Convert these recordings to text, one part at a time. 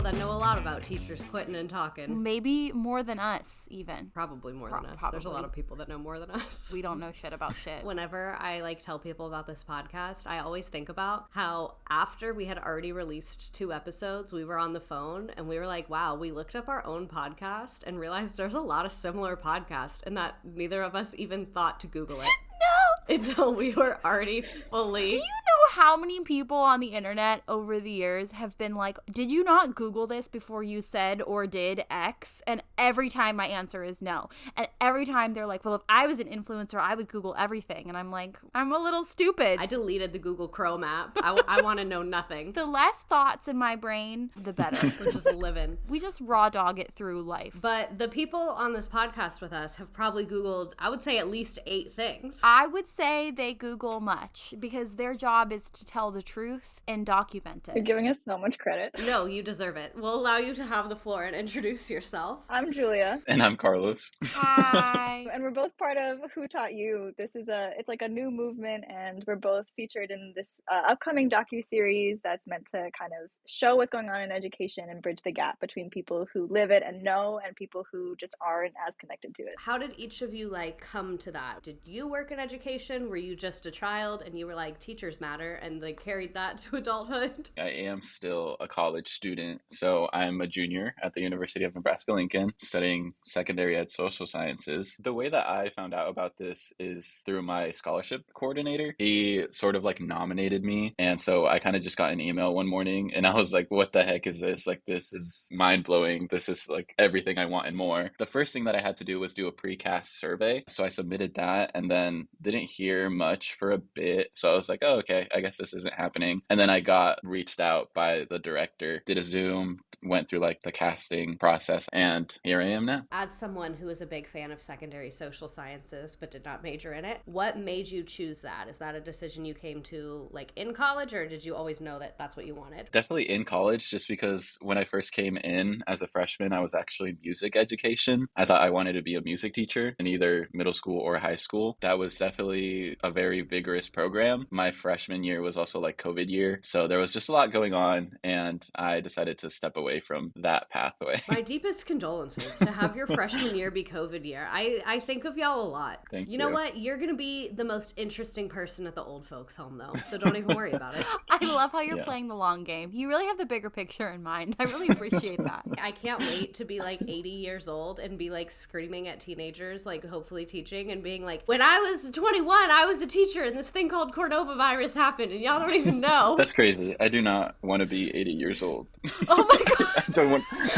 that know a lot about teachers quitting and talking. Maybe more than us, even. Probably more than us. Probably. There's a lot of people that know more than us. We don't know shit about shit. Whenever I tell people about this podcast, I always think about how after we had already released 2 episodes, we were on the phone and we were like, wow, we looked up our own podcast and realized there's a lot of similar podcasts and that neither of us even thought to Google it. No! Until we were already fully... Do you know how many people on the internet over the years have been like, did you not Google this before you said or did X? And every time my answer is no. And every time they're like, well, if I was an influencer, I would Google everything. And I'm like, I'm a little stupid. I deleted the Google Chrome app. I want to know nothing. The less thoughts in my brain, the better. We're just living. We just raw dog it through life. But the people on this podcast with us have probably Googled, I would say, at least 8 things. I would say they Google much because their job is to tell the truth and document it. You're giving us so much credit. No, you deserve it. We'll allow you to have the floor and introduce yourself. I'm Julia. And I'm Carlos. Hi. And we're both part of Who Taught You. It's like a new movement, and we're both featured in this upcoming docuseries that's meant to kind of show what's going on in education and bridge the gap between people who live it and know and people who just aren't as connected to it. How did each of you come to that? Did you work in education? Were you just a child and you were like, teachers matter, and carried that to adulthood? I am still a college student, so I'm a junior at the University of Nebraska-Lincoln studying secondary ed social sciences. The way that I found out about this is through my scholarship coordinator. He sort of nominated me, and so I kind of just got an email one morning and I was like, what the heck is this? This is mind-blowing. This is everything I want and more. The first thing that I had to do was do a precast survey, so I submitted that and then didn't hear much for a bit, so I was like, oh, okay, I guess this isn't happening. And then I got reached out by the director, did a Zoom, went through the casting process, and here I am now. As someone who is a big fan of secondary social sciences but did not major in it, what made you choose that? Is that a decision you came to in college, or did you always know that that's what you wanted? Definitely in college, just because when I first came in as a freshman, I was actually music education. I thought I wanted to be a music teacher in either middle school or high school. That was definitely a very vigorous program. My freshman year was also COVID year, so there was just a lot going on, and I decided to step away from that pathway. My deepest condolences to have your freshman year be COVID year. I think of y'all a lot. Thank you. You know what? You're going to be the most interesting person at the old folks home, though, so don't even worry about it. I love how you're playing the long game. You really have the bigger picture in mind. I really appreciate that. I can't wait to be 80 years old and be screaming at teenagers, hopefully teaching and being when I was 21, I was a teacher and this thing called coronavirus happened and y'all don't even know. That's crazy. I do not want to be 80 years old. Oh my God.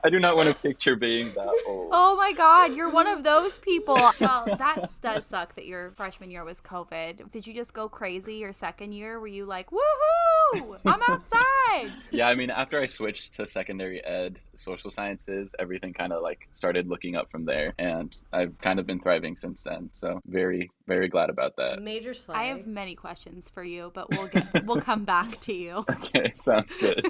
I do not want to picture being that old. Oh my God, you're one of those people. Well, that does suck that your freshman year was COVID. Did you just go crazy your second year? Were you woohoo, I'm outside? Yeah, after I switched to secondary ed, social sciences, everything kind of started looking up from there. And I've kind of been thriving since then. So very, very glad about that. Major slay. I have many questions for you, but we'll come back to you. Okay, sounds good.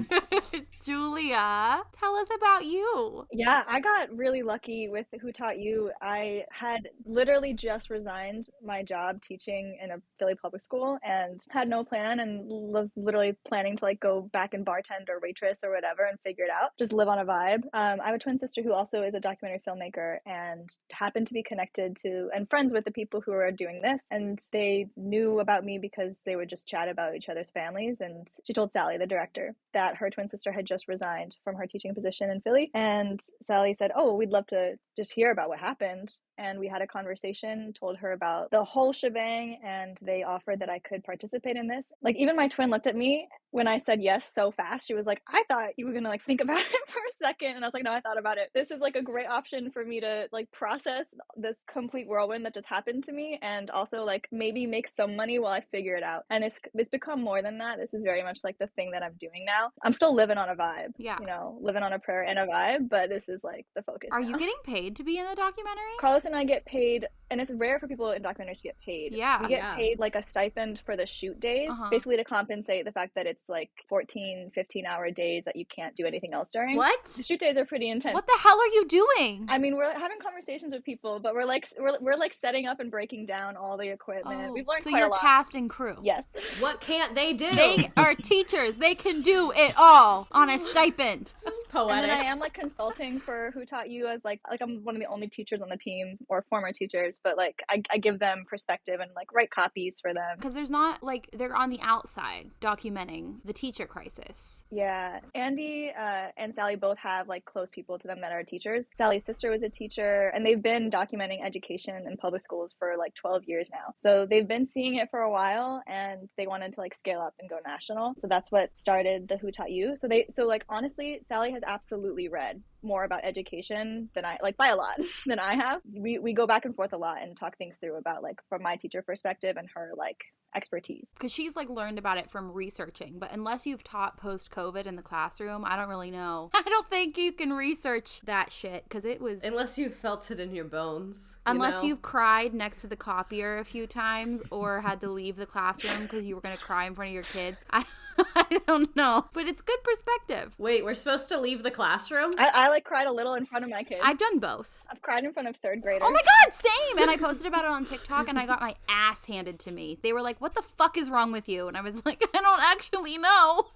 Julia, tell us about you. Yeah, I got really lucky with Who Taught You. I had literally just resigned my job teaching in a Philly public school and had no plan and was literally planning to go back and bartend or waitress or whatever and figure it out, just live on a vibe. I have a twin sister who also is a documentary filmmaker and happened to be connected to and friends with the people who are doing this, and they knew about me because they would just chat about each other's families. And she told Sally, the director, that her twin sister had just resigned from her teaching position in Philly, and Sally said, oh, we'd love to just hear about what happened. And we had a conversation, told her about the whole shebang, and they offered that I could participate in this. Even my twin looked at me when I said yes so fast. She was like, I thought you were gonna think about it for a second. And I was like, no, I thought about it. This is a great option for me to process this complete whirlwind that just happened to me, and also maybe make some money while I figure it out. And it's become more than that. This is very much the thing that I'm doing now. I'm still living on a vibe. Yeah. Living on a prayer and a vibe, but this is the focus. Are now. you getting paid to be in the documentary? Carlos and I get paid and it's rare for people in documentaries to get paid. Yeah. We get paid like a stipend for the shoot days, basically to compensate the fact that it's like 14, 15-hour days that you can't do anything else during. What? The shoot days are pretty intense. What the hell are you doing? I mean, we're having conversations with people, but we're like setting up and breaking down all the equipment. We've learned so quite a you're lot. cast and crew. Yes. What can't they do? They are teachers. They can do it all on a stipend. This is poetic. And then I am like consulting for Who Taught You as like I'm one of the only teachers on the team, or former teachers, but like I give them perspective and like write copies for them. Because there's not like they're on the outside documenting the teacher crisis. Yeah. Andy and Sally both have like close people to them that are teachers. Sally's sister was a teacher, and they've been documenting education in public schools for like 12 years now. So they've been seeing it for a while, and they wanted to like scale up and go national. So that's what started the Who Taught You. So like honestly, Sally has absolutely read more about education than I, like by a lot, than I have. We go back and forth a lot and talk things through about like from my teacher perspective and her like expertise. Because she's like learned about it from researching, but unless you've taught post-COVID in the classroom, I don't really know. I don't think you can research that shit, because it was... Unless you felt it in your bones. Unless you've cried next to the copier a few times or had to leave the classroom because you were going to cry in front of your kids. I don't know, but it's good perspective. Wait, we're supposed to leave the classroom? I like cried a little in front of my kids. I've done both. I've cried in front of third graders. Oh my God, same! And I posted about it on TikTok, and I got my ass handed to me. They were like, what the fuck is wrong with you? And I was like, I don't actually know.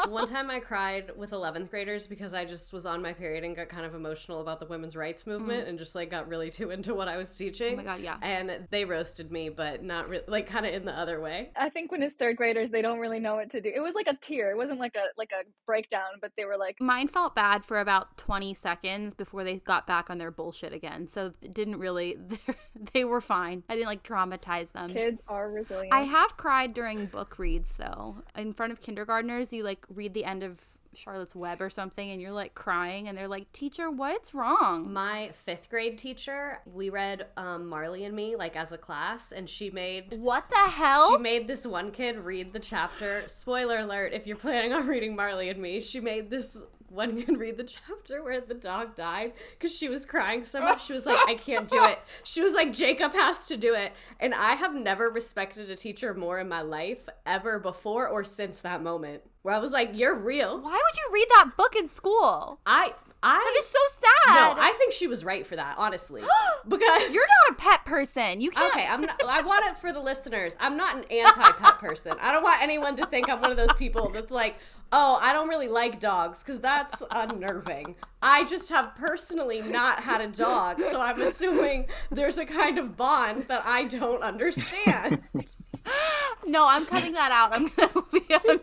One time I cried with 11th graders because I just was on my period and got kind of emotional about the women's rights movement and just like got really too into what I was teaching. Oh my God, yeah. And they roasted me, but not really, like kind of in the other way. I think when it's third graders, they don't really know what to do. It was like a tear. It wasn't like a breakdown, but they were like... Mine felt bad for about 20 seconds before they got back on their bullshit again. So it didn't really... They were fine. I didn't like traumatize them. Kids are resilient. I have cried during book reads, though. In front of kindergartners, you like read the end of Charlotte's Web or something, and you're like crying, and they're like, teacher, what's wrong? My 5th grade teacher, we read Marley and Me like as a class, and she made... What the hell? She made this one kid read the chapter. Spoiler alert, if you're planning on reading Marley and Me, she made this one kid read the chapter where the dog died because she was crying so much. She was like, I can't do it. She was like, Jacob has to do it. And I have never respected a teacher more in my life ever before or since that moment, where I was like, you're real. Why would you read that book in school? That is so sad. No, I think she was right for that, honestly. Because you're not a pet person. You can't. Okay, I want it for the listeners. I'm not an anti-pet person. I don't want anyone to think I'm one of those people that's like, oh, I don't really like dogs, because that's unnerving. I just have personally not had a dog, so I'm assuming there's a kind of bond that I don't understand. No, I'm cutting that out. I'm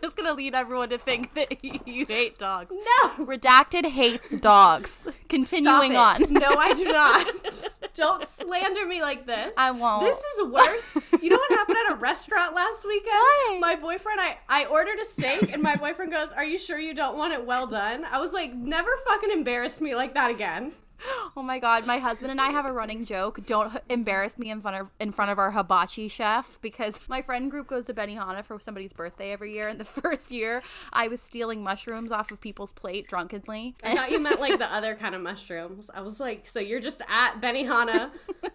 just gonna lead everyone to think that you hate dogs. No, Redacted hates dogs. Continuing on. No, I do not. Don't slander me like this. I won't. This is worse. You know what happened at a restaurant last weekend? What? My boyfriend, I ordered a steak, and my boyfriend goes, "Are you sure you don't want it well done?" I was like, never fucking embarrass me like that again. Oh my God, my husband and I have a running joke. Don't embarrass me in front of our hibachi chef, because my friend group goes to Benihana for somebody's birthday every year. And the first year, I was stealing mushrooms off of people's plate drunkenly. I thought you meant like the other kind of mushrooms. I was like, so you're just at Benihana,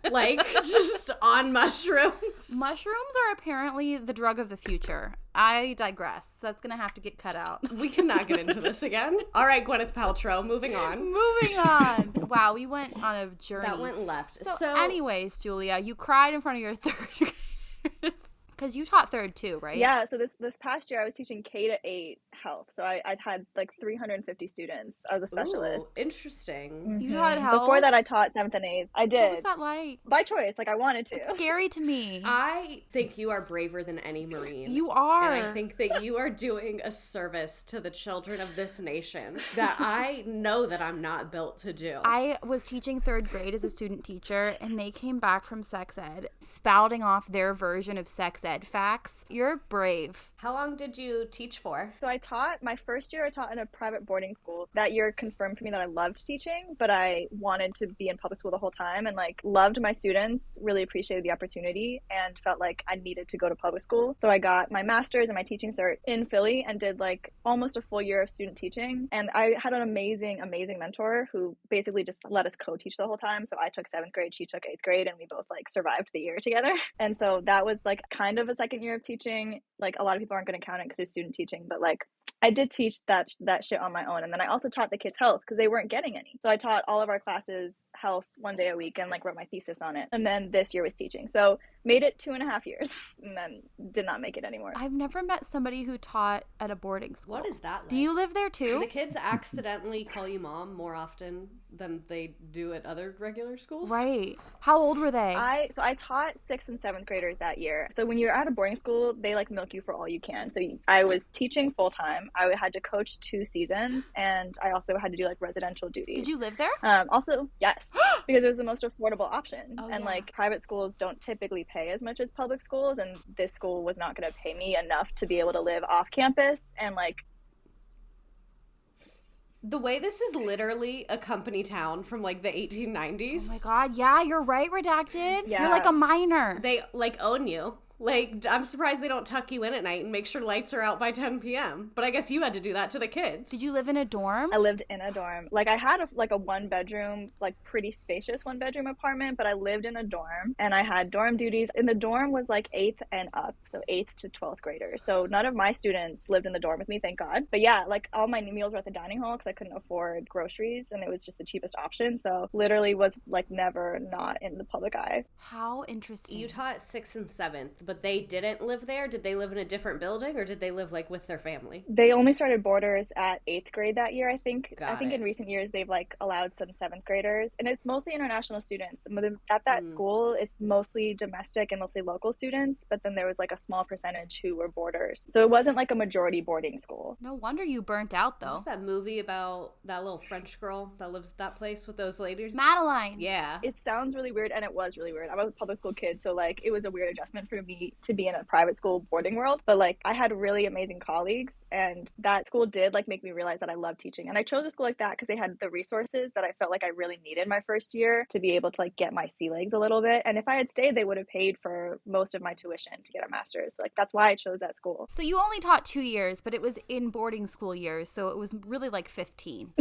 like just on mushrooms? Mushrooms are apparently the drug of the future. I digress. That's going to have to get cut out. We cannot get into this again. All right, Gwyneth Paltrow, moving on. Wow, we went on a journey. That went left. So anyways, Julia, you cried in front of your third graders. Because you taught third too, right? Yeah, so this past year I was teaching K-8 health. So I'd had like 350 students. I was a specialist. Ooh, interesting. Mm-hmm. You taught health? Before that I taught 7th and 8th. I did. What was that like? By choice, like I wanted to. It's scary to me. I think you are braver than any Marine. You are. And I think that you are doing a service to the children of this nation that I know that I'm not built to do. I was teaching third grade as a student teacher, and they came back from sex ed spouting off their version of sex ed said. Facts. You're brave. How long did you teach for? So my first year I taught in a private boarding school. That year confirmed for me that I loved teaching, but I wanted to be in public school the whole time and like loved my students, really appreciated the opportunity and felt like I needed to go to public school. So I got my master's and my teaching cert in Philly and did like almost a full year of student teaching. And I had an amazing mentor who basically just let us co-teach the whole time. So I took 7th grade, she took 8th grade, and we both like survived the year together. And so that was like kind of a second year of teaching. Like a lot of people aren't going to count it because it's student teaching, but like I did teach that shit on my own. And then I also taught the kids health because they weren't getting any. So I taught all of our classes health one day a week and like wrote my thesis on it. And then this year was teaching. So made it 2.5 years and then did not make it anymore. I've never met somebody who taught at a boarding school. What is that like? Do you live there too? Do the kids accidentally call you mom more often than they do at other regular schools? Right. How old were they? I taught 6th and 7th graders that year. So when you're at a boarding school, they like milk you for all you can. So I was teaching full time. I had to coach 2 seasons, and I also had to do like residential duties. Did you live there? Also, yes, because it was the most affordable option. Oh, and yeah. like private schools don't typically pay as much as public schools, and this school was not going to pay me enough to be able to live off campus and like. The way this is literally a company town from like the 1890s. Oh my God. Yeah, you're right, Redacted. Yeah. You're like a minor. They like own you. Like, I'm surprised they don't tuck you in at night and make sure lights are out by 10 p.m. But I guess you had to do that to the kids. Did you live in a dorm? I lived in a dorm. Like I had a 1-bedroom, like pretty spacious 1-bedroom apartment, but I lived in a dorm and I had dorm duties. And the dorm was like 8th and up, so 8th to 12th graders. So none of my students lived in the dorm with me, thank God. But yeah, like all my meals were at the dining hall because I couldn't afford groceries and it was just the cheapest option. So literally was like never not in the public eye. How interesting. You taught 6th and 7th, but they didn't live there? Did they live in a different building or did they live like with their family? They only started boarders at 8th grade that year, I think. Got in it. recent years they've like allowed some 7th graders, and it's mostly international students. At that school, it's mostly domestic and mostly local students, but then there was like a small percentage who were boarders. So it wasn't like a majority boarding school. No wonder you burnt out, though. What's that movie about that little French girl that lives at that place with those ladies? Madeline. Yeah. It sounds really weird, and it was really weird. I'm a public school kid, so like it was a weird adjustment for me to be in a private school boarding world, but like I had really amazing colleagues, and that school did like make me realize that I love teaching. And I chose a school like that because they had the resources that I felt like I really needed my first year to be able to like get my sea legs a little bit. And if I had stayed, they would have paid for most of my tuition to get a master's. So, like that's why I chose that school. So you only taught 2 years, but it was in boarding school years, so it was really like 15.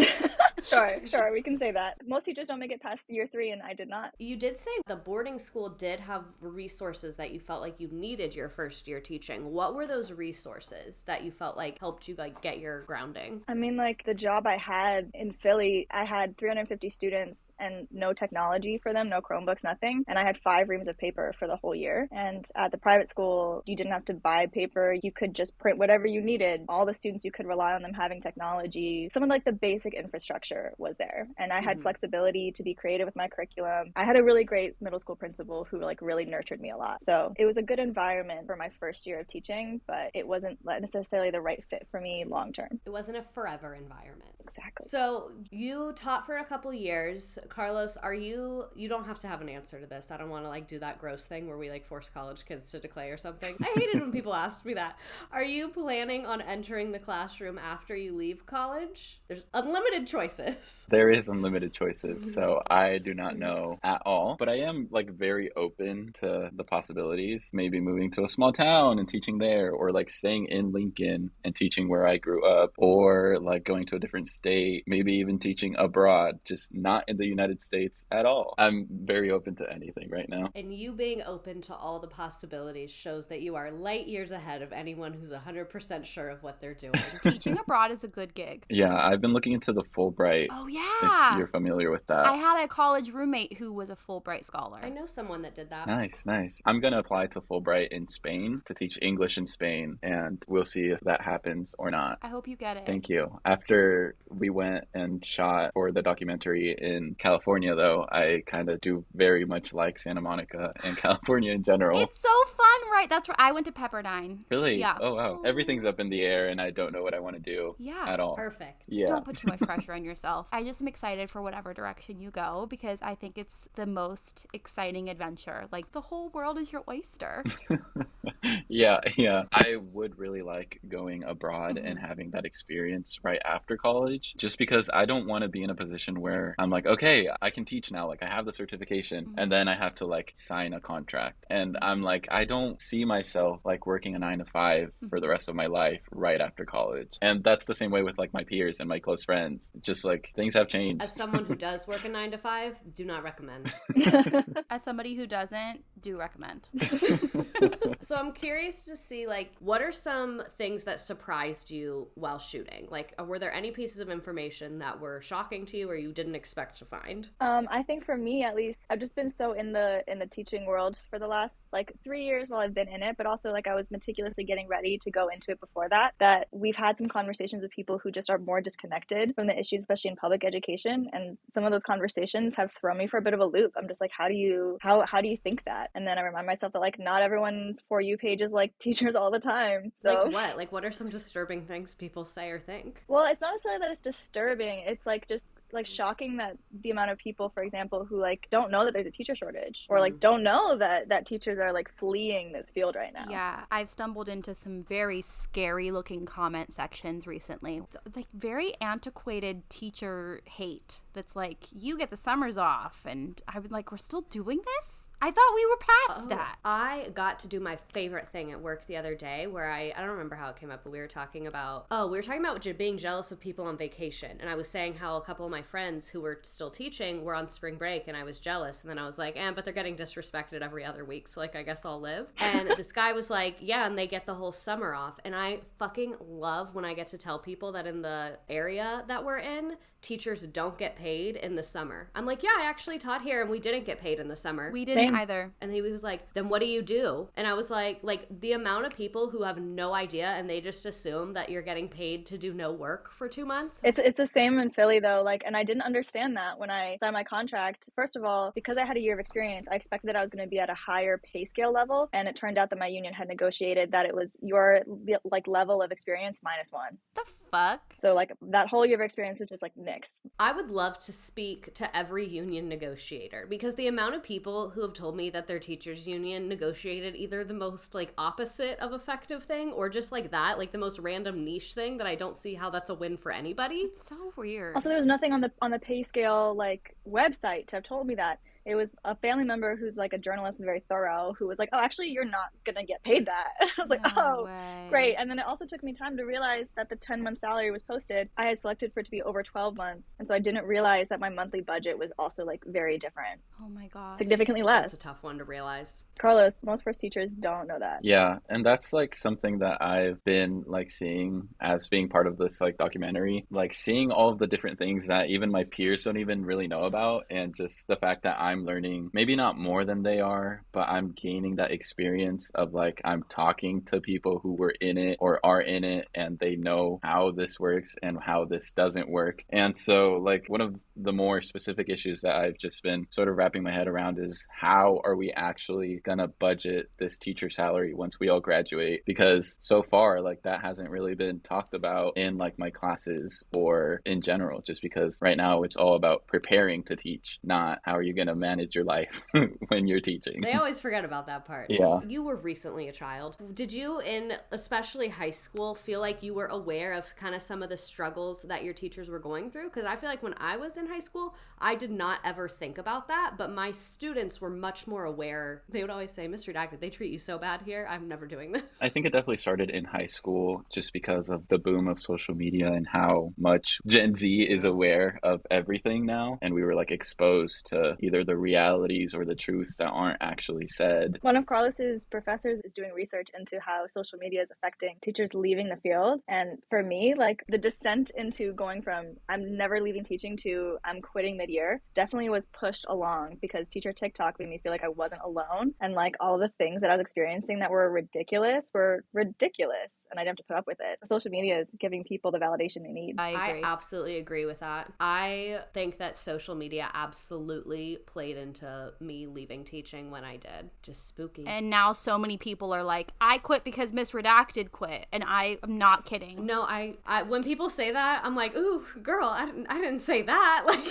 Sure, we can say that. Most teachers don't make it past year 3, and I did not. You did say the boarding school did have resources that you felt like you needed your first year teaching. What were those resources that you felt like helped you like get your grounding? I mean, like the job I had in Philly, I had 350 students and no technology for them, no Chromebooks, nothing. And I had 5 reams of paper for the whole year. And at the private school, you didn't have to buy paper. You could just print whatever you needed. All the students, you could rely on them having technology. Some of like the basic infrastructure was there. And I had flexibility to be creative with my curriculum. I had a really great middle school principal who like really nurtured me a lot. So it was a good environment for my first year of teaching, but it wasn't necessarily the right fit for me long term. It wasn't a forever environment. Exactly. So you taught for a couple years. Carlos, you don't have to have an answer to this. I don't want to like do that gross thing where we like force college kids to declare something. I hated when people asked me that. Are you planning on entering the classroom after you leave college? There's unlimited choices. There is unlimited choices, so I do not know at all. But I am like very open to the possibilities. Maybe moving to a small town and teaching there, or like staying in Lincoln and teaching where I grew up, or like going to a different state, maybe even teaching abroad, just not in the United States at all. I'm very open to anything right now. And you being open to all the possibilities shows that you are light years ahead of anyone who's 100% sure of what they're doing. Teaching abroad is a good gig. Yeah, I've been looking into the Fulbright. Oh, If yeah. you're familiar with that. I had a college roommate who was a Fulbright scholar. I know someone that did that. Nice. I'm going to apply to Fulbright in Spain to teach English in Spain, and we'll see if that happens or not. I hope you get it. Thank you. After we went and shot for the documentary in California, though, I kind of do very much like Santa Monica and California in general. It's so fun, right? That's where I went to Pepperdine. Really? Yeah. Oh, wow. Everything's up in the air, and I don't know what I want to do at all. Perfect. Yeah. Don't put too much pressure on yourself. I just am excited for whatever direction you go because I think it's the most exciting adventure. Like the whole world is your oyster. Yeah. I would really like going abroad and having that experience right after college, just because I don't want to be in a position where I'm like, okay, I can teach now. Like I have the certification and then I have to like sign a contract. And I'm like, I don't see myself like working a 9 to 5 for the rest of my life right after college. And that's the same way with like my peers and my close friends. Just like things have changed. As someone who does work a 9 to 5, do not recommend. As somebody who doesn't, do recommend. So I'm curious to see, like, what are some things that surprised you while shooting? Like, were there any pieces of information that were shocking to you or you didn't expect to find? I think for me, at least, I've just been so in the teaching world for the last like 3 years while I've been in it, but also like I was meticulously getting ready to go into it before that we've had some conversations with people who just are more disconnected from the issues, especially in public education. And some of those conversations have thrown me for a bit of a loop. I'm just like, how do you think that? And then I remind myself that like not everyone's For You page is like teachers all the time. So like what? Like what are some disturbing things people say or think? Well, it's not necessarily that it's disturbing. It's like just like shocking that the amount of people, for example, who like don't know that there's a teacher shortage or like don't know that teachers are like fleeing this field right now. Yeah, I've stumbled into some very scary looking comment sections recently. Like very antiquated teacher hate that's like, you get the summers off. And I was like, we're still doing this? I thought we were past that. I got to do my favorite thing at work the other day where I don't remember how it came up, but we were talking about being jealous of people on vacation. And I was saying how a couple of my friends who were still teaching were on spring break and I was jealous. And then I was like, but they're getting disrespected every other week. So like, I guess I'll live. And this guy was like, yeah, and they get the whole summer off. And I fucking love when I get to tell people that in the area that we're in, teachers don't get paid in the summer. I'm like, yeah, I actually taught here and we didn't get paid in the summer. We didn't either. And he was like, then what do you do? And I was like the amount of people who have no idea and they just assume that you're getting paid to do no work for 2 months. It's the same in Philly though. Like, and I didn't understand that when I signed my contract. First of all, because I had a year of experience, I expected that I was going to be at a higher pay scale level. And it turned out that my union had negotiated that it was your like level of experience -1. The fuck? So like that whole year of experience was just like nixed. I would love to speak to every union negotiator because the amount of people who have told me that their teachers union negotiated either the most like opposite of effective thing or just like that, like the most random niche thing that I don't see how that's a win for anybody. It's so weird. Also, there was nothing on the pay scale like website to have told me that. It was a family member who's like a journalist and very thorough who was like, oh, actually, you're not going to get paid that. I was like, way. Great. And then it also took me time to realize that the 10-month salary was posted. I had selected for it to be over 12 months. And so I didn't realize that my monthly budget was also like very different. Oh my God. Significantly less. That's a tough one to realize. Carlos, most first teachers don't know that. Yeah, and that's like something that I've been like seeing as being part of this like documentary, like seeing all of the different things that even my peers don't even really know about, and just the fact that I'm learning maybe not more than they are, but I'm gaining that experience of like I'm talking to people who were in it or are in it and they know how this works and how this doesn't work. And so like one of the more specific issues that I've just been sort of wrapping my head around is how are we actually gonna budget this teacher salary once we all graduate? Because so far like that hasn't really been talked about in like my classes or in general, just because right now it's all about preparing to teach, not how are you gonna manage your life when you're teaching. They always forget about that part. Yeah. You were recently a child. Did you, in especially high school, feel like you were aware of kind of some of the struggles that your teachers were going through? Because I feel like when I was in high school, I did not ever think about that, but my students were much more aware. They would always say, Mr. Redacted, they treat you so bad here. I'm never doing this. I think it definitely started in high school just because of the boom of social media and how much Gen Z is aware of everything now. And we were like exposed to either the realities or the truths that aren't actually said. One of Carlos's professors is doing research into how social media is affecting teachers leaving the field. And for me, like the descent into going from I'm never leaving teaching to I'm quitting mid-year definitely was pushed along because teacher TikTok made me feel like I wasn't alone. And like all the things that I was experiencing that were ridiculous. And I didn't have to put up with it. Social media is giving people the validation they need. I absolutely agree with that. I think that social media absolutely played into me leaving teaching when I did. Just spooky. And now so many people are like, I quit because Miss Redacted quit. And I am not kidding. No, I when people say that, I'm like, ooh, girl, I didn't say that. Like,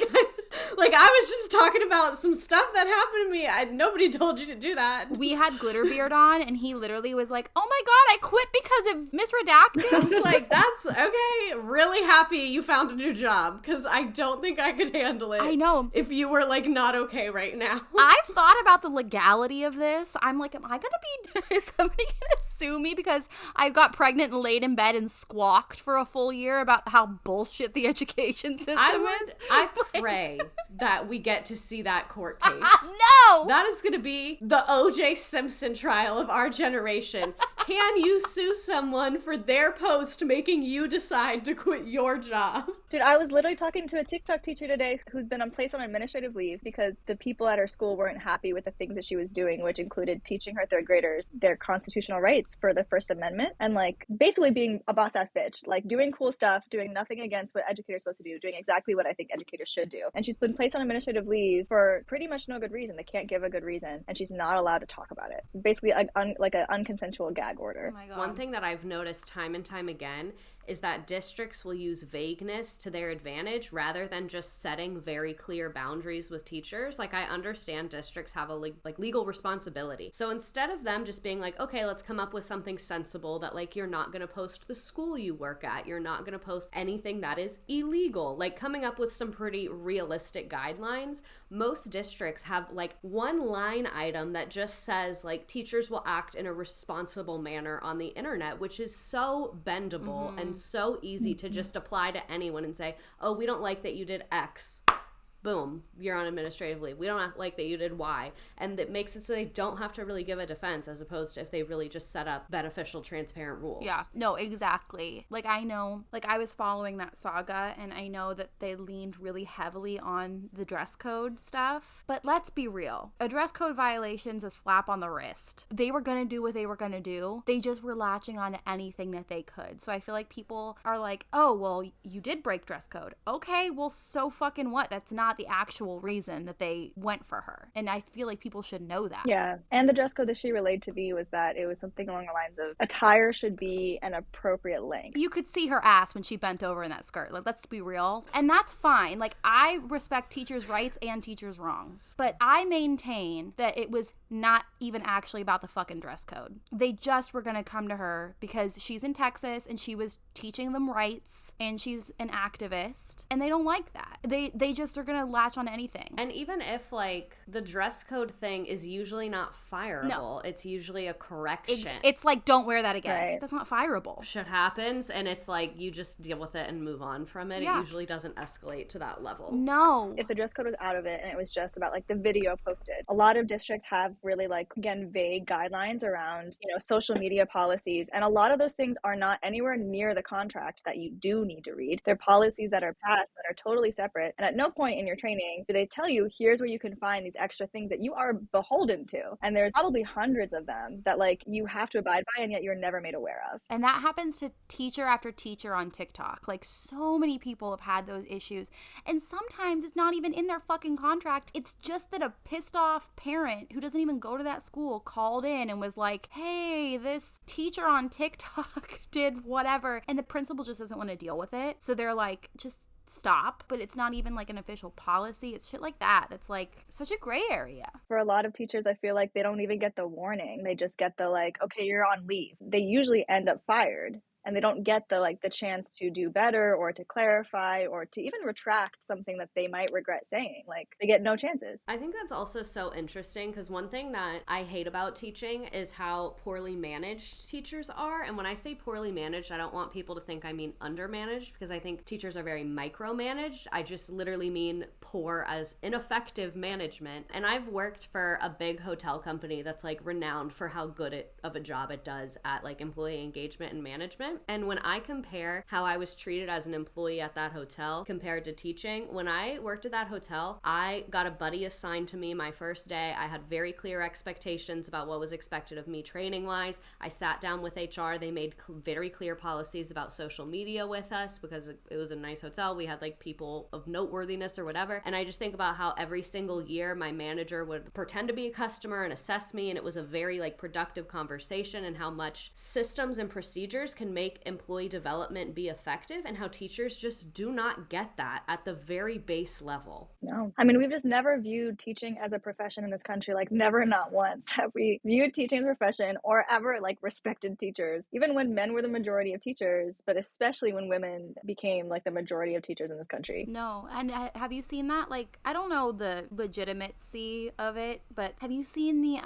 Like, I was just talking about some stuff that happened to me. Nobody told you to do that. We had Glitterbeard on, and he literally was like, oh my god, I quit because of Miss Redacted. I was like, that's okay. Really happy you found a new job, because I don't think I could handle it. I know. If you were, like, not okay right now. I've thought about the legality of this. I'm like, am I gonna be, is somebody gonna sue me because I got pregnant and laid in bed and squawked for a full year about how bullshit the education system is? I pray that we get to see that court case. No! That is going to be the O.J. Simpson trial of our generation. Can you sue someone for their post making you decide to quit your job? Dude, I was literally talking to a TikTok teacher today who's been placed on administrative leave because the people at her school weren't happy with the things that she was doing, which included teaching her third graders their constitutional rights for the First Amendment and, like, basically being a boss-ass bitch, like, doing cool stuff, doing nothing against what educators are supposed to do, doing exactly what I think educators should do. And she's been placed on administrative leave for pretty much no good reason. They can't give a good reason, and she's not allowed to talk about it. It's basically like an unconsensual gag order. Oh my God. One thing that I've noticed time and time again is that districts will use vagueness to their advantage rather than just setting very clear boundaries with teachers. Like, I understand districts have a legal responsibility. So instead of them just being like, okay, let's come up with something sensible that, like, you're not going to post the school you work at, you're not going to post anything that is illegal, like coming up with some pretty realistic guidelines, most districts have like one line item that just says like teachers will act in a responsible manner on the internet, which is so bendable and so easy to just apply to anyone and say, oh, we don't like that you did X. Boom, you're on administrative leave. We don't like that you did Y. And it makes it so they don't have to really give a defense, as opposed to if they really just set up beneficial, transparent rules. Yeah, no, exactly. Like, I know, like, I was following that saga, and I know that they leaned really heavily on the dress code stuff. But let's be real. A dress code violation's a slap on the wrist. They were going to do what they were going to do. They just were latching on to anything that they could. So I feel like people are like, oh, well, you did break dress code. Okay, well, so fucking what? That's not the actual reason that they went for her. And I feel like people should know that. Yeah. And the dress code that she relayed to me was that it was something along the lines of attire should be an appropriate length. You could see her ass when she bent over in that skirt. Like, let's be real. And that's fine. Like, I respect teachers' rights and teachers' wrongs. But I maintain that it was not even actually about the fucking dress code. They just were going to come to her because she's in Texas and she was teaching them rights and she's an activist, and they don't like that. They just are going to latch on anything. And even if like the dress code thing is usually not fireable, it's usually a correction. It's like, don't wear that again. Right. That's not fireable. Shit happens and it's like you just deal with it and move on from it. Yeah. It usually doesn't escalate to that level. No. If the dress code was out of it and it was just about like the video posted, a lot of districts have really like, again, vague guidelines around, you know, social media policies. And a lot of those things are not anywhere near the contract that you do need to read. They're policies that are passed that are totally separate. And at no point in your training do they tell you, here's where you can find these extra things that you are beholden to. And there's probably hundreds of them that like you have to abide by and yet you're never made aware of. And that happens to teacher after teacher on TikTok. Like, so many people have had those issues. And sometimes it's not even in their fucking contract. It's just that a pissed off parent who doesn't even go to that school called in and was like, hey, this teacher on TikTok did whatever. And the principal just doesn't want to deal with it. So they're like, just stop. But it's not even like an official policy. It's shit like that. That's like such a gray area. For a lot of teachers, I feel like they don't even get the warning. They just get the like, okay, you're on leave. They usually end up fired. And they don't get the chance to do better or to clarify or to even retract something that they might regret saying. Like, they get no chances. I think that's also so interesting because one thing that I hate about teaching is how poorly managed teachers are. And when I say poorly managed, I don't want people to think I mean undermanaged, because I think teachers are very micromanaged. I just literally mean poor as ineffective management. And I've worked for a big hotel company that's like renowned for how good of a job it does at like employee engagement and management. And when I compare how I was treated as an employee at that hotel compared to teaching, when I worked at that hotel, I got a buddy assigned to me my first day. I had very clear expectations about what was expected of me training-wise. I sat down with HR. They made very clear policies about social media with us because it was a nice hotel. We had like people of noteworthiness or whatever. And I just think about how every single year my manager would pretend to be a customer and assess me, and it was a very like productive conversation, and how much systems and procedures can make make employee development be effective and how teachers just do not get that at the very base level. No. I mean, we've just never viewed teaching as a profession in this country. Like, never, not once have we viewed teaching as a profession or ever like respected teachers, even when men were the majority of teachers, but especially when women became like the majority of teachers in this country. No. And have you seen that? Like, I don't know the legitimacy of it, but have you seen the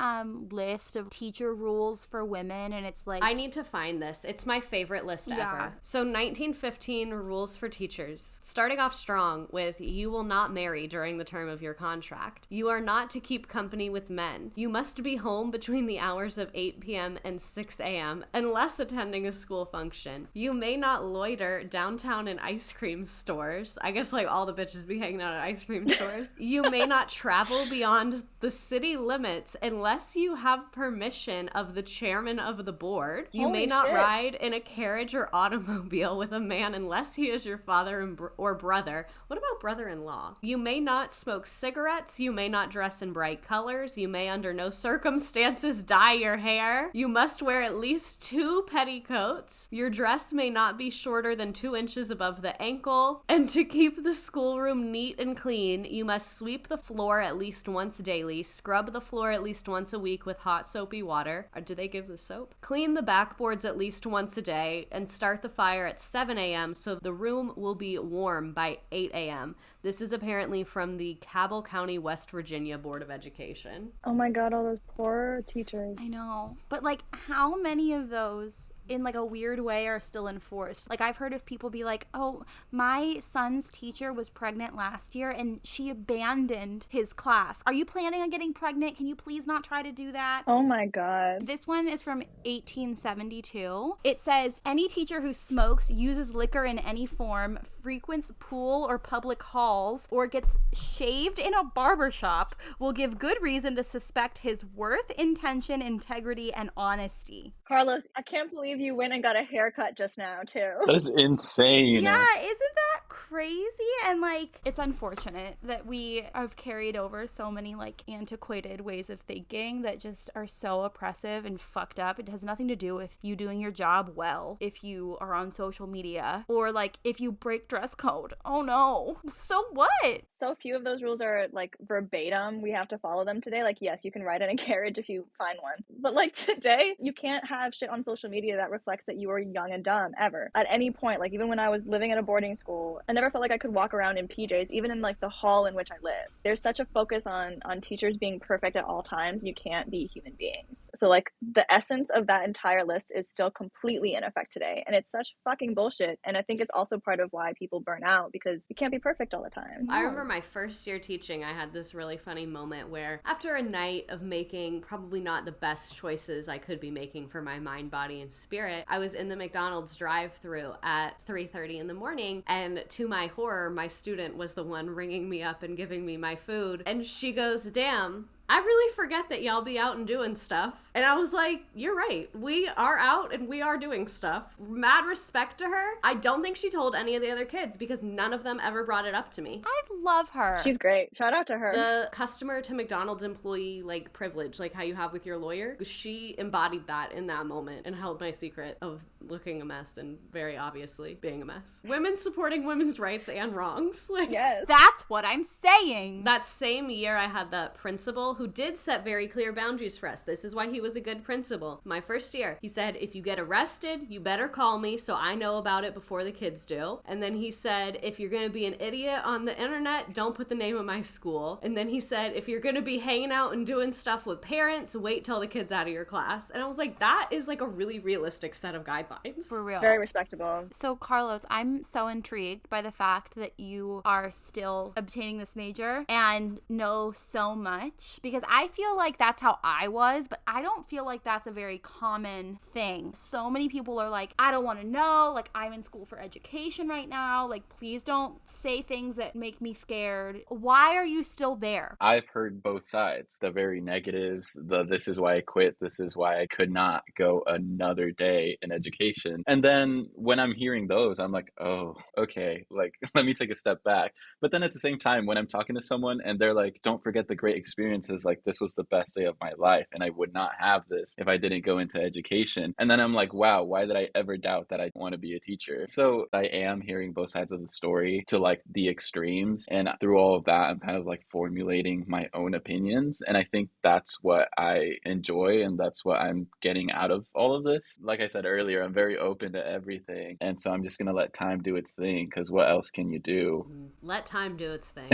list of teacher rules for women? And it's like, I need to find this. It's my favorite list ever. So 1915 rules for teachers. Starting off strong with, you will not marry during the term of your contract. You are not to keep company with men. You must be home between the hours of 8 p.m. and 6 a.m. unless attending a school function. You may not loiter downtown in ice cream stores. I guess like all the bitches be hanging out at ice cream stores. You may not travel beyond the city limits unless you have permission of the chairman of the board. You Holy may not shit. ride in a carriage or automobile with a man unless he is your father or brother. What about brother-in-law? You may not smoke cigarettes. You may not dress in bright colors. You may under no circumstances dye your hair. You must wear at least 2 petticoats. Your dress may not be shorter than 2 inches above the ankle. And to keep the schoolroom neat and clean, you must sweep the floor at least once daily, scrub the floor at least once a week with hot soapy water. Or do they give the soap? Clean the backboards at least once a day and start the fire at 7 a.m. so the room will be warm by 8 a.m. This is apparently from the Cabell County, West Virginia Board of Education. Oh my God, all those poor teachers. I know. But like, how many of those in like a weird way are still enforced? Like, I've heard of people be like, oh, my son's teacher was pregnant last year and she abandoned his class. Are you planning on getting pregnant? Can you please not try to do that? Oh my God. This one is from 1872. It says, any teacher who smokes, uses liquor in any form, frequents pool or public halls, or gets shaved in a barber shop will give good reason to suspect his worth, intention, integrity, and honesty. Carlos, I can't believe you went and got a haircut just now, too. That is insane. Yeah, isn't that crazy? And like, it's unfortunate that we have carried over so many like antiquated ways of thinking that just are so oppressive and fucked up. It has nothing to do with you doing your job well if you are on social media or like if you break dress code. Oh no. So what? So few of those rules are like verbatim. We have to follow them today. Like, yes, you can ride in a carriage if you find one. But like today, you can't have shit on social media that reflects that you are young and dumb ever. At any point, like even when I was living at a boarding school, I never felt like I could walk around in PJs, even in like the hall in which I lived. There's such a focus on teachers being perfect at all times. You can't be human beings. So like the essence of that entire list is still completely in effect today. And it's such fucking bullshit. And I think it's also part of why people burn out, because you can't be perfect all the time. I remember my first year teaching, I had this really funny moment where after a night of making probably not the best choices I could be making for my mind, body, and spirit, I was in the McDonald's drive-thru at 3:30 in the morning, and to my horror, my student was the one ringing me up and giving me my food, and she goes, "Damn, I really forget that y'all be out and doing stuff." And I was like, you're right. We are out and we are doing stuff. Mad respect to her. I don't think she told any of the other kids because none of them ever brought it up to me. I love her. She's great. Shout out to her. The customer to McDonald's employee like privilege, like how you have with your lawyer, she embodied that in that moment and held my secret of looking a mess and very obviously being a mess. Women supporting women's rights and wrongs. Like, Yes. That's what I'm saying. that same year I had the principal who did set very clear boundaries for us. This is why he was a good principal. My first year, he said, if you get arrested, you better call me so I know about it before the kids do. And then he said, if you're going to be an idiot on the internet, don't put the name of my school. And then he said, if you're going to be hanging out and doing stuff with parents, wait till the kid's out of your class. And I was like, that is like a really realistic set of guidelines. For real. Very respectable. So, Carlos, I'm so intrigued by the fact that you are still obtaining this major and know so much, because I feel like that's how I was, but I don't feel like that's a very common thing. So many people are like, I don't want to know, like, I'm in school for education right now, like, please don't say things that make me scared. Why are you still there? I've heard both sides, the very negatives, the this is why I quit, this is why I could not go another day in education. And then when I'm hearing those, I'm like, oh, okay, like, let me take a step back. But then at the same time, when I'm talking to someone and they're like, don't forget the great experiences was like, this was the best day of my life. And I would not have this if I didn't go into education. And then I'm like, wow, why did I ever doubt that I want to be a teacher? So I am hearing both sides of the story to like the extremes. And through all of that, I'm kind of like formulating my own opinions. And I think that's what I enjoy. And that's what I'm getting out of all of this. Like I said earlier, I'm very open to everything. And so I'm just going to let time do its thing, because what else can you do? Let time do its thing.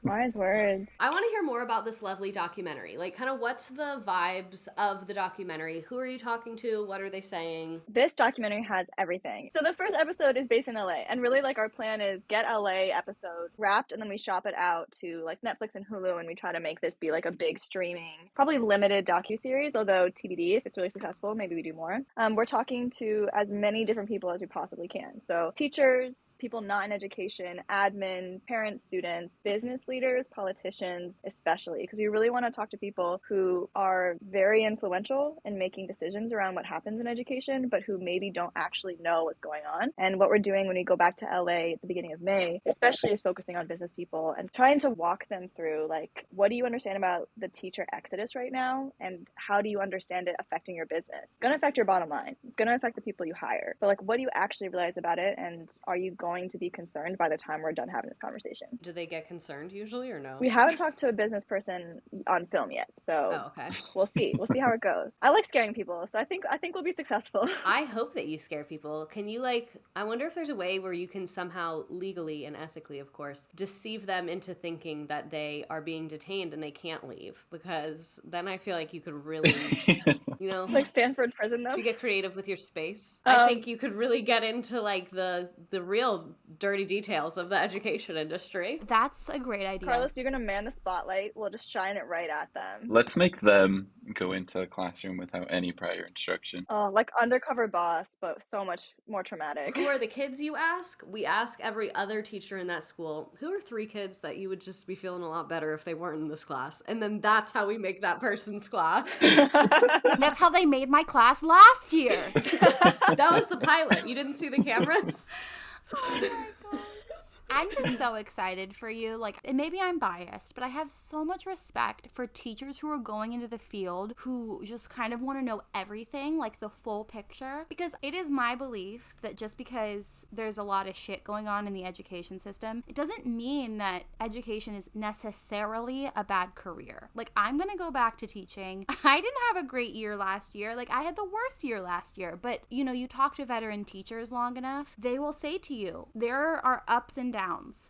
Wise words. I want to hear more about this lovely documentary. Like, kind of what's the vibes of the documentary? Who are you talking to? What are they saying? This documentary has everything. So the first episode is based in LA, and really like our plan is get LA episode wrapped, and then we shop it out to like Netflix and Hulu, and we try to make this be like a big streaming, probably limited docuseries, although TBD, if it's really successful, maybe we do more. We're talking to as many different people as we possibly can. So teachers, people not in education, admin, parents, students, business leaders, politicians, especially, because we really want to talk to people who are very influential in making decisions around what happens in education, but who maybe don't actually know what's going on. And what we're doing when we go back to LA at the beginning of May, especially, is focusing on business people and trying to walk them through, like, what do you understand about the teacher exodus right now? And how do you understand it affecting your business? It's going to affect your bottom line. It's going to affect the people you hire. But like, what do you actually realize about it? And are you going to be concerned by the time we're done having this conversation? Do they get concerned usually or no? We haven't talked to a business person on film yet, so okay. We'll see how it goes. I like scaring people, so I think we'll be successful. I hope that you scare people. Can you I wonder if there's a way where you can somehow legally and ethically, of course, deceive them into thinking that they are being detained and they can't leave, because then I feel like you could really, like Stanford prison though. You get creative with your space. I think you could really get into like the real dirty details of the education industry. That's a great idea. Carlos, you're gonna man the spotlight. We'll just shine it right at them. Let's make them go into a classroom without any prior instruction. Oh, like Undercover Boss, but so much more traumatic. Who are the kids you ask? We ask every other teacher in that school, who are 3 kids that you would just be feeling a lot better if they weren't in this class? And then that's how we make that person's class. That's how they made my class last year. That was the pilot. You didn't see the cameras? Oh my God. I'm just so excited for you. Like, and maybe I'm biased, but I have so much respect for teachers who are going into the field who just kind of want to know everything, like the full picture. Because it is my belief that just because there's a lot of shit going on in the education system, it doesn't mean that education is necessarily a bad career. Like, I'm going to go back to teaching. I didn't have a great year last year. Like, I had the worst year last year. But, you talk to veteran teachers long enough, they will say to you, there are ups and downs.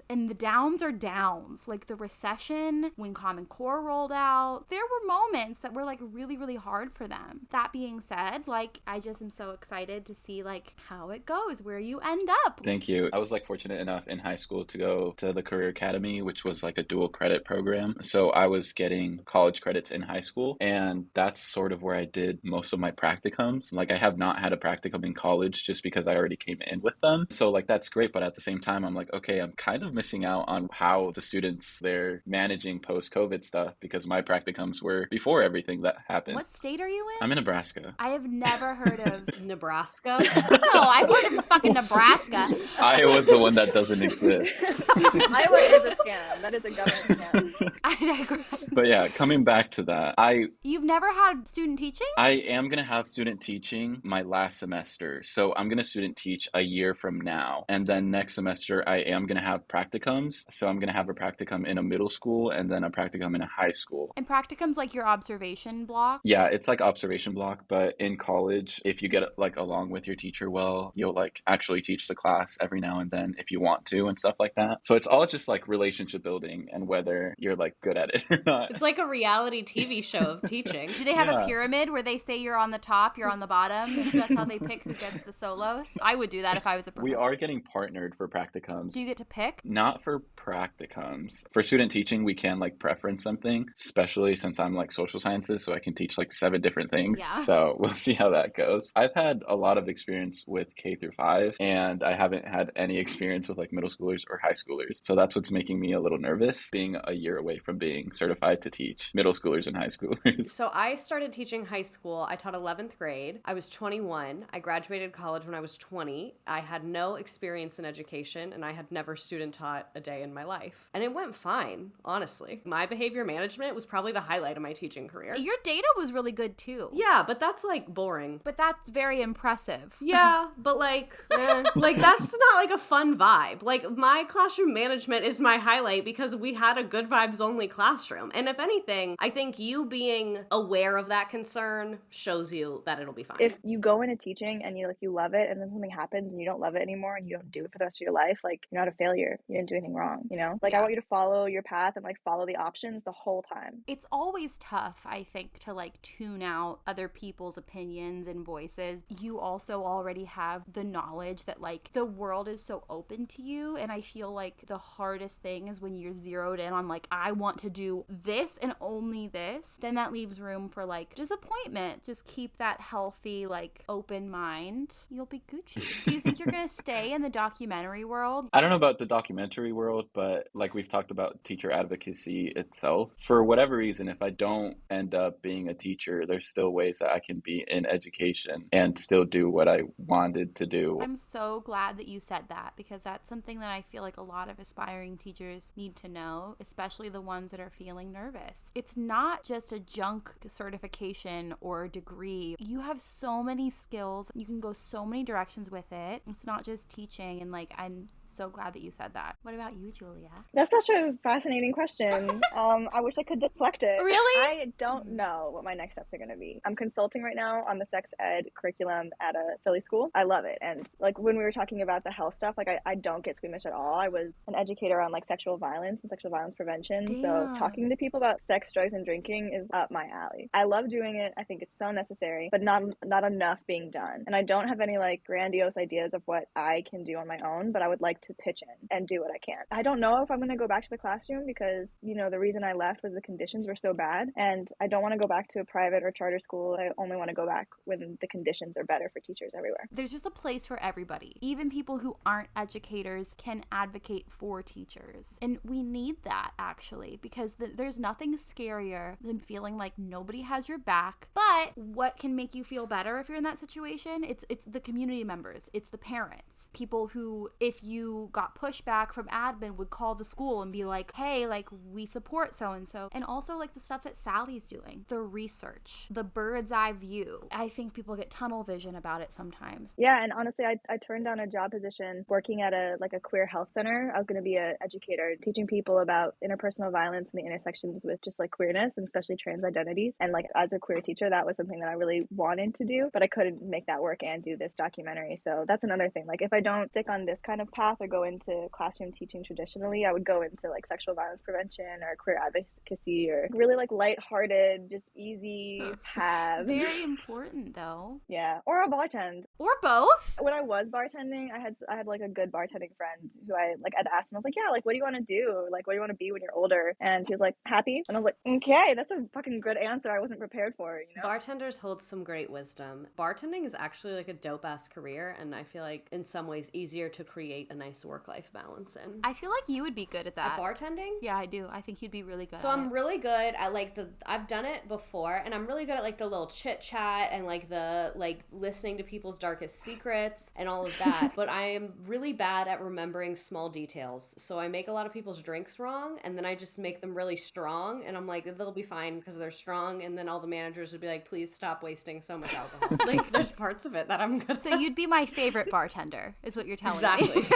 And the downs are downs. Like the recession, when Common Core rolled out, there were moments that were like really, really hard for them. That being said, like, I just am so excited to see like how it goes, where you end up. Thank you. I was like fortunate enough in high school to go to the Career Academy, which was like a dual credit program. So I was getting college credits in high school, and that's sort of where I did most of my practicums. Like, I have not had a practicum in college just because I already came in with them. So like, that's great. But at the same time, I'm like, okay, I'm kind of missing out on how the students, they're managing post-COVID stuff, because my practicums were before everything that happened. What state are you in? I'm in Nebraska. I have never heard of Nebraska. No, I've heard of fucking Nebraska. Iowa's the one that doesn't exist. Iowa is a scam. That is a government scam. I digress. But yeah, coming back to that, You've never had student teaching? I am going to have student teaching my last semester. So I'm going to student teach a year from now. And then next semester, I am going to have practicums. So I'm going to have a practicum in a middle school and then a practicum in a high school. And practicum's like your observation block? Yeah, it's like observation block. But in college, if you get like along with your teacher well, you'll like actually teach the class every now and then if you want to and stuff like that. So it's all just like relationship building and whether you're like good at it or not. It's like a reality TV show of teaching. Do they have a pyramid where they say you're on the top, you're on the bottom? And that's how they pick who gets the solos? I would do that if I was a professor. We are getting partnered for practicums. Do you get to pick? Not for practicums. For student teaching, we can like preference something, especially since I'm like social sciences, so I can teach like 7 different things. Yeah. So we'll see how that goes. I've had a lot of experience with K through 5, and I haven't had any experience with like middle schoolers or high schoolers. So that's what's making me a little nervous. Being a year year away from being certified to teach middle schoolers and high schoolers. So I started teaching high school. I taught 11th grade. I was 21. I graduated college when I was 20. I had no experience in education, and I had never student taught a day in my life. And it went fine, honestly. My behavior management was probably the highlight of my teaching career. Your data was really good too. Yeah, but that's like boring. But that's very impressive. Yeah, but like that's not like a fun vibe. Like my classroom management is my highlight because we had a good vibes only classroom. And if anything, I think you being aware of that concern shows you that it'll be fine. If you go into teaching and you love it, and then something happens and you don't love it anymore and you don't do it for the rest of your life, like you're not a failure. You didn't do anything wrong, you know? Like I want you to follow your path and like follow the options the whole time. It's always tough, I think, to like tune out other people's opinions and voices. You also already have the knowledge that like the world is so open to you, and I feel like the hardest thing is when you're zeroed in on like I want to do this and only this, then that leaves room for like disappointment. Just keep that healthy like open mind. You'll be Gucci. Do you think you're gonna stay in the documentary world? I don't know about the documentary world, but like we've talked about teacher advocacy itself. For whatever reason, if I don't end up being a teacher, there's still ways that I can be in education and still do what I wanted to do. I'm so glad that you said that, because that's something that I feel like a lot of aspiring teachers need to know, especially the ones that are feeling nervous. It's not just a junk certification or degree. You have so many skills. You can go so many directions with it. It's not just teaching, and like I'm so glad that you said that. What about you, Julia? That's such a fascinating question. I wish I could deflect it. Really? I don't know what my next steps are going to be. I'm consulting right now on the sex ed curriculum at a Philly school. I love it. And like when we were talking about the health stuff, like I don't get squeamish at all. I was an educator on like sexual violence and sexual violence prevention. Damn. So talking to people about sex, drugs, and drinking is up my alley. I love doing it. I think it's so necessary, but not enough being done. And I don't have any like grandiose ideas of what I can do on my own, but I would like to pitch in and do what I can. I don't know if I'm going to go back to the classroom because, you know, the reason I left was the conditions were so bad, and I don't want to go back to a private or charter school. I only want to go back when the conditions are better for teachers everywhere. There's just a place for everybody. Even people who aren't educators can advocate for teachers. And we need that, actually, because there's nothing scarier than feeling like nobody has your back. But what can make you feel better if you're in that situation? It's the community members. It's the parents. People who, if you got pushback from admin, would call the school and be like, hey, like, we support so-and-so. And also, like, the stuff that Sally's doing. The research. The bird's eye view. I think people get tunnel vision about it sometimes. Yeah, and honestly, I turned down a job position working at a queer health center. I was going to be an educator teaching people about interpersonal violence and the intersections with just like queerness and especially trans identities. And like as a queer teacher, that was something that I really wanted to do, but I couldn't make that work and do this documentary. So that's another thing. Like if I don't stick on this kind of path or go into classroom teaching traditionally, I would go into like sexual violence prevention or queer advocacy or really like lighthearted, just easy paths. Very important though. Yeah, or a bartend. Or both. When I was bartending, I had like a good bartending friend who I'd asked him, I was like, yeah, like what do you want to do? Like what do you want to be when you're older? And he was like, happy. And I was like, okay, that's a fucking good answer. I wasn't prepared for, you know? Bartenders hold some great wisdom. Bartending is actually like a dope ass career, and I feel like in some ways easier to create a nice work-life balance in. I feel like you would be good at that. At bartending? Yeah, I do. I think you'd be really good So at I'm it. really good at like I've done it before, and I'm really good at like the little chit chat and like the like listening to people's darkest secrets and all of that. But I am really bad at remembering small details. So I make a lot of people's drinks wrong, and then I just make them really strong, and I'm like, they'll be fine because they're strong. And then all the managers would be like, please stop wasting so much alcohol. Like there's parts of it that I'm good at. So you'd be my favorite bartender, is what you're telling Exactly. me.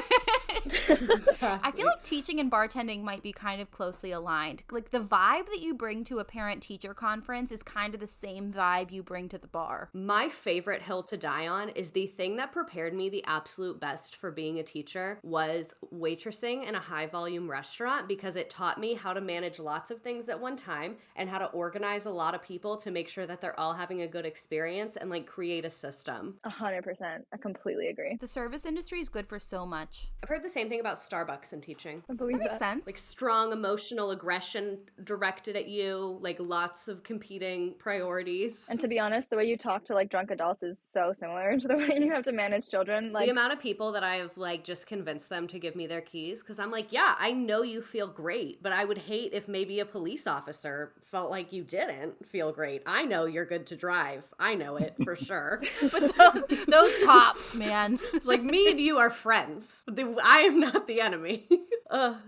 Exactly. I feel like teaching and bartending might be kind of closely aligned. Like the vibe that you bring to a parent-teacher conference is kind of the same vibe you bring to the bar. My favorite hill to die on is the thing that prepared me the absolute best for being a teacher was waitressing in a high-volume restaurant, because it taught me how to manage lots of things at one time and how to organize a lot of people to make sure that they're all having a good experience and like create a system. 100%. I completely agree. The service industry is good for so much. much. I've heard the same thing about Starbucks and teaching. I believe That makes that. sense. Like strong emotional aggression directed at you, like lots of competing priorities. And to be honest, the way you talk to like drunk adults is so similar to the way you have to manage children. The Like, amount of people that I've like just convinced them to give me their keys, because I'm like, yeah, I know you feel great, but I would hate if maybe a police officer felt like you didn't feel great. I know you're good to drive. I know it for sure. But those cops, man. It's like, me and you are friends. I am not the enemy.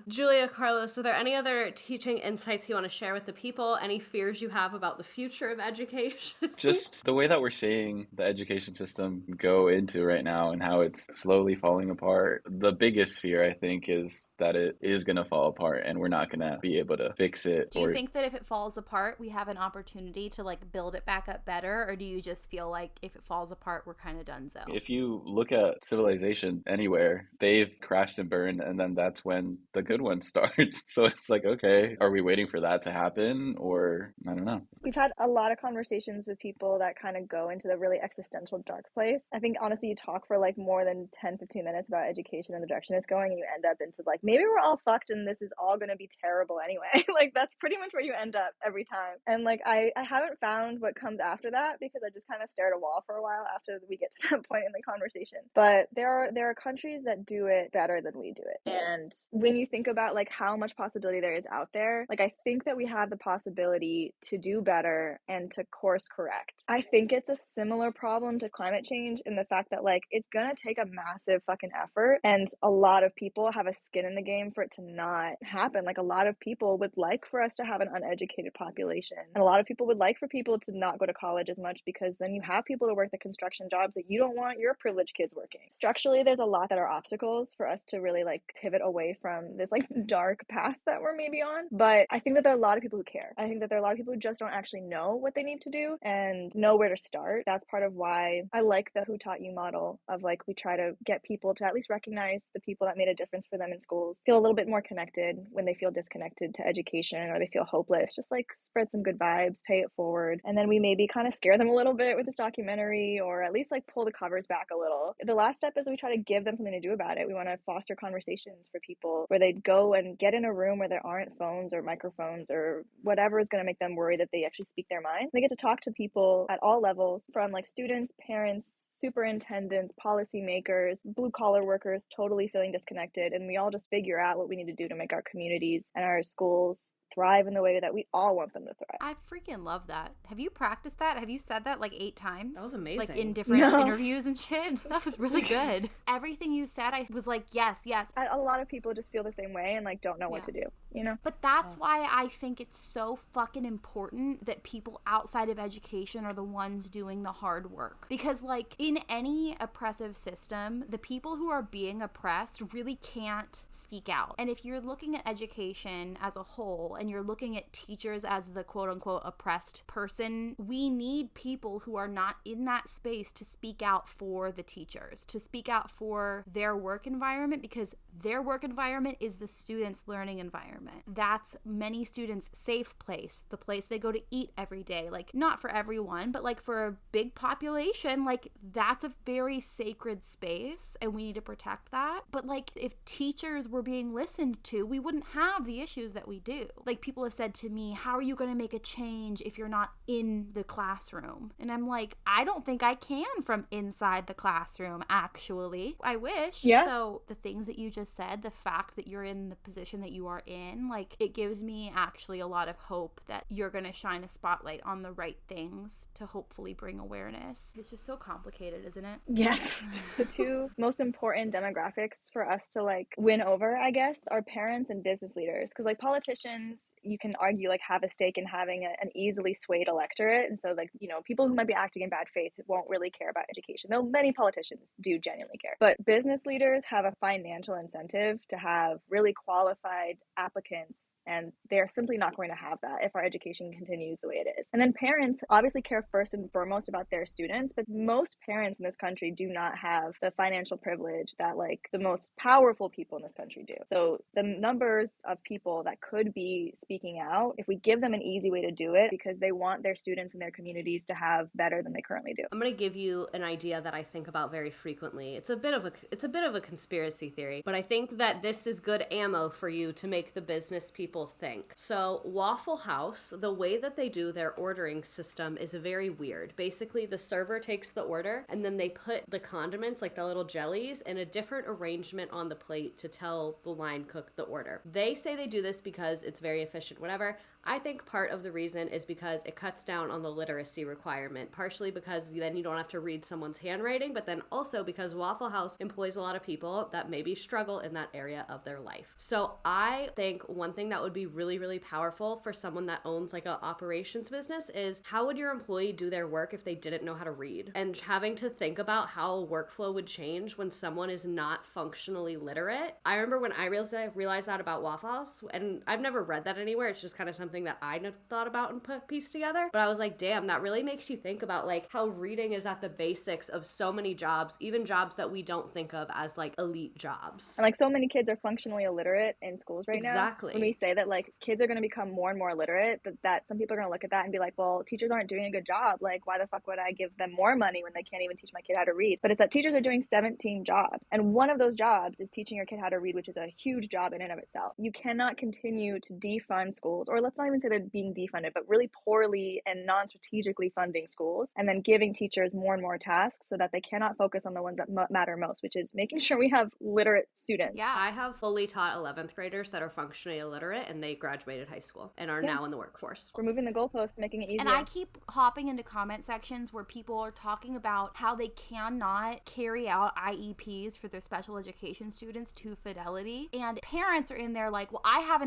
Julia, Carlos, are there any other teaching insights you want to share with the people? Any fears you have about the future of education? Just the way that we're seeing the education system go into right now and how it's slowly falling apart. The biggest fear, I think, is that it is going to fall apart and we're not going to be able to fix it. Do you think that if it falls apart, we have an opportunity to like build it back up better? Or do you just feel like if it falls apart, we're kind of donezo? If you look at civilization anywhere, they've crashed and burned, and then that's when the good one starts. So it's like, okay, are we waiting for that to happen? Or I don't know. we've had a lot of conversations with people that kind of go into the really existential dark place. I think honestly, you talk for like more than 10-15 minutes about education and the direction it's going, and you end up into like, maybe we're all fucked and this is all going to be terrible anyway. Like, that's pretty much where you end up every time. And like, I haven't found what comes after that, because I just kind of stare at a wall for a while after we get to that point in the conversation. But there are countries that do it better than we do it. And when you think about like how much possibility there is out there, like I think that we have the possibility to do better and to course correct. I think it's a similar problem to climate change in the fact that like it's gonna take a massive fucking effort, and a lot of people have a skin in the game for it to not happen. Like, a lot of people would like for us to have an uneducated population, and a lot of people would like for people to not go to college as much, because then you have people to work the construction jobs that you don't want your privileged kids working. Structurally, there's a lot that are obstacles for us to really like pivot away from this like dark path that we're maybe on. But I think that there are a lot of people who care. I think that there are a lot of people who just don't actually know what they need to do and know where to start. That's part of why I like the Who Taught You model of like, we try to get people to at least recognize the people that made a difference for them in schools, feel a little bit more connected when they feel disconnected to education or they feel hopeless. Just like spread some good vibes, pay it forward. And then we maybe kind of scare them a little bit with this documentary, or at least like pull the covers back a little. The last step is we try to give them something to do about it. We want to foster conversations for people where they go and get in a room where there aren't phones or microphones or whatever is going to make them worry, that they actually speak their mind. They get to talk to people at all levels, from like students, parents, superintendents, policymakers, blue collar workers, totally feeling disconnected. And we all just figure out what we need to do to make our communities and our schools thrive in the way that we all want them to thrive. I freaking love that. Have you practiced that? Have you said that like 8 times? That was amazing. Like in different interviews and shit? That was really good. Everything you said, I was like, yes. A lot of people just feel the same way and like don't know what to do, you know? But that's why I think it's so fucking important that people outside of education are the ones doing the hard work. Because like in any oppressive system, the people who are being oppressed really can't speak out. And if you're looking at education as a whole and you're looking at teachers as the quote unquote oppressed person, we need people who are not in that space to speak out for the teachers, to speak out for their work environment, because their work environment is the students' learning environment. That's many students' safe place, the place they go to eat every day. Like, not for everyone, but like for a big population, like that's a very sacred space and we need to protect that. But like if teachers were being listened to, we wouldn't have the issues that we do. Like, people have said to me, how are you going to make a change if you're not in the classroom? And I'm like, I don't think I can from inside the classroom, actually. I wish. Yeah. So the things that you just said, the fact that you're in the position that you are in, like, it gives me actually a lot of hope that you're going to shine a spotlight on the right things to hopefully bring awareness. It's just so complicated, isn't it? Yes. The two most important demographics for us to like win over, I guess, are parents and business leaders. Because like politicians, you can argue like have a stake in having an easily swayed electorate. And so like, you know, people who might be acting in bad faith won't really care about education, though many politicians do genuinely care. But business leaders have a financial incentive to have really qualified applicants, and they're simply not going to have that if our education continues the way it is. And then parents obviously care first and foremost about their students, but most parents in this country do not have the financial privilege that like the most powerful people in this country do. So the numbers of people that could be be speaking out, if we give them an easy way to do it because they want their students and their communities to have better than they currently do. I'm going to give you an idea that I think about very frequently. It's a bit of a conspiracy theory, but I think that this is good ammo for you to make the business people think. So Waffle House, the way that they do their ordering system is very weird. Basically, the server takes the order and then they put the condiments, like the little jellies, in a different arrangement on the plate to tell the line cook the order. They say they do this because it's very efficient, whatever. I think part of the reason is because it cuts down on the literacy requirement, partially because then you don't have to read someone's handwriting, but then also because Waffle House employs a lot of people that maybe struggle in that area of their life. So I think one thing that would be really, really powerful for someone that owns like an operations business is how would your employee do their work if they didn't know how to read? And having to think about how workflow would change when someone is not functionally literate. I remember when I realized that about Waffle House, and I've never read that anywhere. It's just kind of something that I thought about and pieced together. But I was like, damn, that really makes you think about like how reading is at the basics of so many jobs, even jobs that we don't think of as like elite jobs. And like so many kids are functionally illiterate in schools right now. Exactly. When we say that like kids are going to become more and more literate, that some people are going to look at that and be like, well, teachers aren't doing a good job. Like, why the fuck would I give them more money when they can't even teach my kid how to read? But it's that teachers are doing 17 jobs. And one of those jobs is teaching your kid how to read, which is a huge job in and of itself. You cannot continue to defund schools, or let's not even say they're being defunded, but really poorly and non-strategically funding schools and then giving teachers more and more tasks so that they cannot focus on the ones that matter most, which is making sure we have literate students. Yeah, I have fully taught 11th graders that are functionally illiterate and they graduated high school and are now in the workforce. We're moving the goalposts, making it easier. And I keep hopping into comment sections where people are talking about how they cannot carry out IEPs for their special education students to fidelity. And parents are in there like, well, I have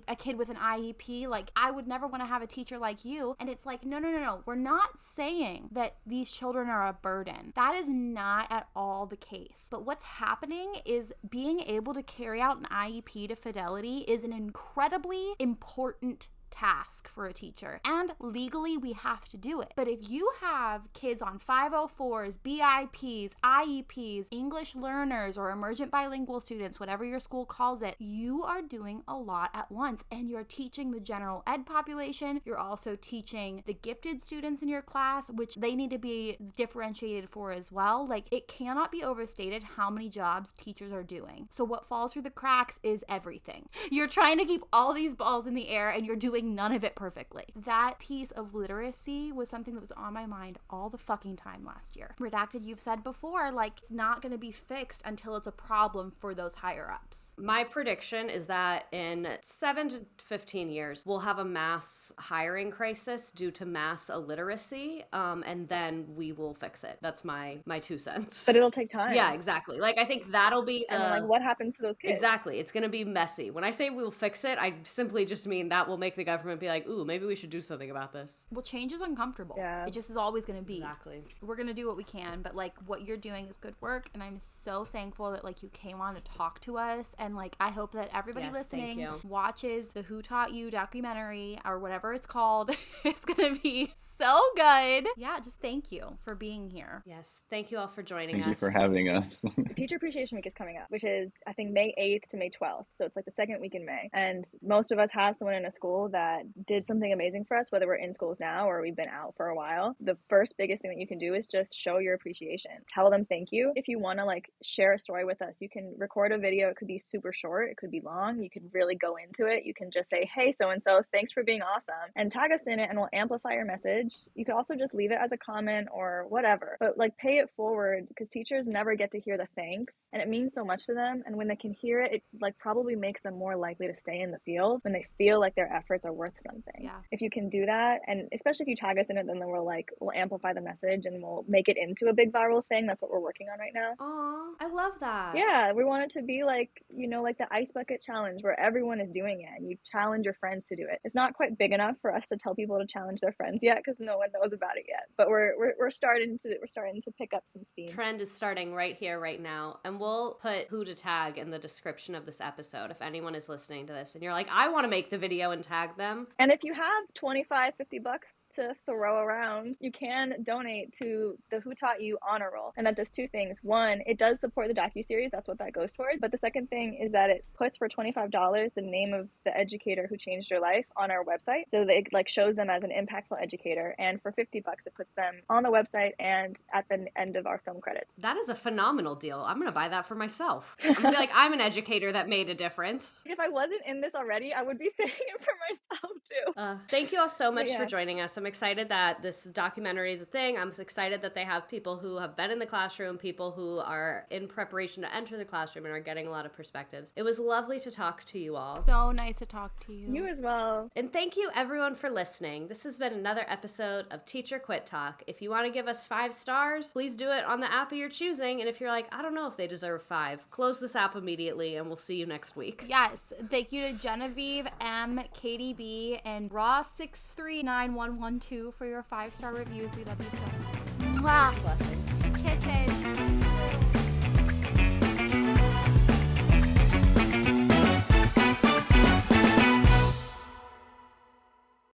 a kid with an IEP. Like, I would never want to have a teacher like you. And it's like, no. We're not saying that these children are a burden. That is not at all the case. But what's happening is being able to carry out an IEP to fidelity is an incredibly important task for a teacher, and legally we have to do it. But if you have kids on 504s, BIPs, IEPs, English learners, or emergent bilingual students, whatever your school calls it, you are doing a lot at once, and you're teaching the general ed population. You're also teaching the gifted students in your class, which they need to be differentiated for as well. Like, it cannot be overstated how many jobs teachers are doing. So what falls through the cracks is everything. You're trying to keep all these balls in the air and you're doing none of it perfectly. That piece of literacy was something that was on my mind all the fucking time last year. Redacted, you've said before, like, it's not going to be fixed until it's a problem for those higher ups. My prediction is that in 7 to 15 years, we'll have a mass hiring crisis due to mass illiteracy, and then we will fix it. That's my 2 cents. But it'll take time. Yeah, exactly. Like, I think that'll be and then, like, what happens to those kids? Exactly. It's going to be messy. When I say we'll fix it, I simply just mean that will make the government be like, ooh, maybe we should do something about this. Well, change is uncomfortable. Yeah. It just is always going to be. Exactly. We're going to do what we can, but like what you're doing is good work, and I'm so thankful that like you came on to talk to us, and like I hope that everybody listening watches the Who Taught You documentary or whatever it's called. It's going to be so good. Yeah, just thank you for being here. Yes, thank you all for joining us. Thank you for having us. Teacher Appreciation Week is coming up, which is, I think, May 8th to May 12th. So it's like the second week in May. And most of us have someone in a school that did something amazing for us, whether we're in schools now or we've been out for a while. The first biggest thing that you can do is just show your appreciation. Tell them thank you. If you want to like share a story with us, you can record a video. It could be super short. It could be long. You can really go into it. You can just say, hey, so-and-so, thanks for being awesome, and tag us in it and we'll amplify your message. You could also just leave it as a comment or whatever, but like pay it forward, because teachers never get to hear the thanks and it means so much to them. And when they can hear it, it like probably makes them more likely to stay in the field when they feel like their efforts are worth something. Yeah. If you can do that, and especially if you tag us in it, then we'll amplify the message and we'll make it into a big viral thing. That's what we're working on right now. Aw, I love that. Yeah, we want it to be like, like the ice bucket challenge where everyone is doing it and you challenge your friends to do it. It's not quite big enough for us to tell people to challenge their friends yet, because no one knows about it yet. But we're starting to pick up some steam. Trend is starting right here, right now, and we'll put who to tag in the description of this episode if anyone is listening to this and you're like, I want to make the video and tag them. And if you have $25-$50 to throw around, you can donate to the Who Taught You honor roll. And that does two things. One, it does support the docuseries. That's what that goes towards. But the second thing is that it puts for $25 the name of the educator who changed your life on our website. So that it like shows them as an impactful educator. And for $50, it puts them on the website and at the end of our film credits. That is a phenomenal deal. I'm going to buy that for myself. I'm going to be like, I'm an educator that made a difference. If I wasn't in this already, I would be saying it for myself too. Thank you all so much for joining us. I'm excited that this documentary is a thing. I'm excited that they have people who have been in the classroom, people who are in preparation to enter the classroom and are getting a lot of perspectives. It was lovely to talk to you all. So nice to talk to you. You as well. And thank you everyone for listening. This has been another episode of Teacher Quit Talk. If you want to give us 5 stars, please do it on the app of your choosing. And if you're like, I don't know if they deserve 5, close this app immediately and we'll see you next week. Yes. Thank you to Genevieve M, Katie B, and Raw639112 for your 5-star reviews. We love you so much. Mwah. Blessings. Kisses.